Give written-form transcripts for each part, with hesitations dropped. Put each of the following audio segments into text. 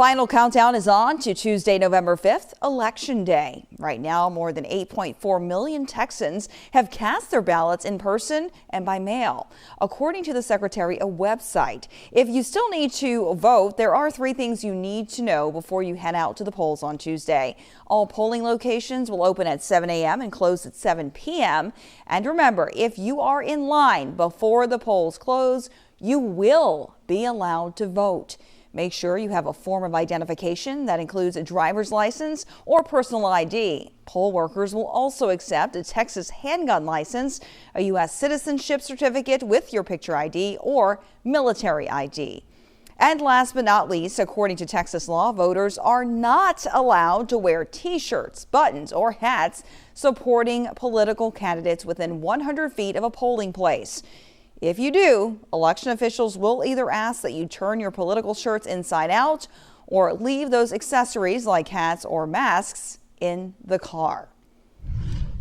Final countdown is on to Tuesday, November 5th, Election Day. Right now, more than 8.4 million Texans have cast their ballots in person and by mail, according to the Secretariat website. If you still need to vote, there are 3 things you need to know before you head out to the polls on Tuesday. All polling locations will open at 7 a.m. and close at 7 p.m. And remember, if you are in line before the polls close, you will be allowed to vote. Make sure you have a form of identification that includes a driver's license or personal ID. Poll workers will also accept a Texas handgun license, a U.S. citizenship certificate with your picture ID, or military ID. And last but not least, according to Texas law, voters are not allowed to wear T-shirts, buttons, or hats supporting political candidates within 100 feet of a polling place. If you do, election officials will either ask that you turn your political shirts inside out or leave those accessories like hats or masks in the car.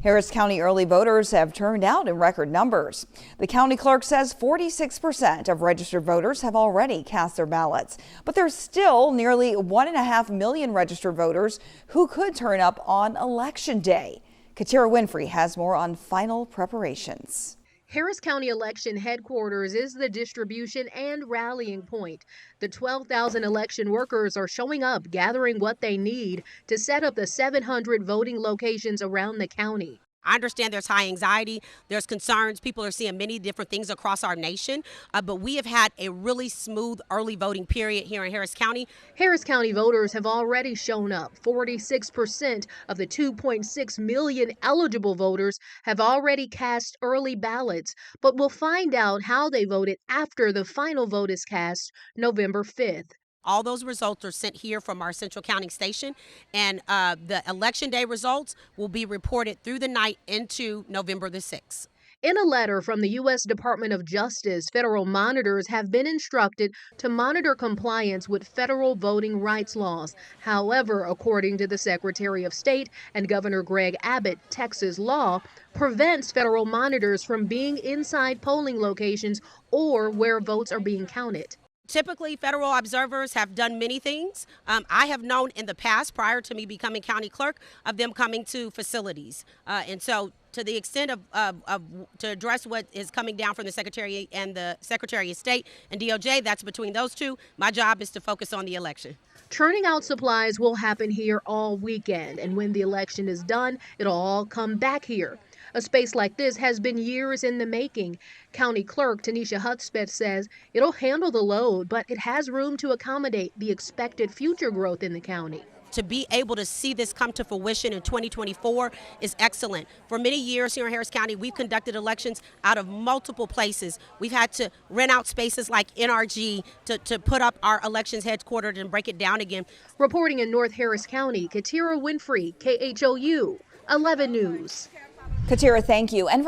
Harris County early voters have turned out in record numbers. The county clerk says 46% of registered voters have already cast their ballots, but there's still nearly 1.5 million registered voters who could turn up on Election Day. Katira Winfrey has more on final preparations. Harris County election headquarters is the distribution and rallying point. The 12,000 election workers are showing up, gathering what they need to set up the 700 voting locations around the county. I understand there's high anxiety, there's concerns, people are seeing many different things across our nation, but we have had a really smooth early voting period here in Harris County. Harris County voters have already shown up. 46% of the 2.6 million eligible voters have already cast early ballots, but we'll find out how they voted after the final vote is cast November 5th. All those results are sent here from our central counting station, and the Election Day results will be reported through the night into November the 6th. In a letter from the U.S. Department of Justice, federal monitors have been instructed to monitor compliance with federal voting rights laws. However, according to the Secretary of State and Governor Greg Abbott, Texas law prevents federal monitors from being inside polling locations or where votes are being counted. Typically, federal observers have done many things. I have known in the past, prior to me becoming county clerk, of them coming to facilities. And so to the extent to address what is coming down from the Secretary and the Secretary of State and DOJ, that's between those two. My job is to focus on the election. Turning out supplies will happen here all weekend, and when the election is done, it'll all come back here. A space like this has been years in the making. County Clerk Tanisha Hudspeth says it'll handle the load, but it has room to accommodate the expected future growth in the county. To be able to see this come to fruition in 2024 is excellent. For many years here in Harris County, we've conducted elections out of multiple places. We've had to rent out spaces like NRG to put up our elections headquartered and break it down again. Reporting in North Harris County, Katira Winfrey, KHOU 11 News. Katira, thank you. And for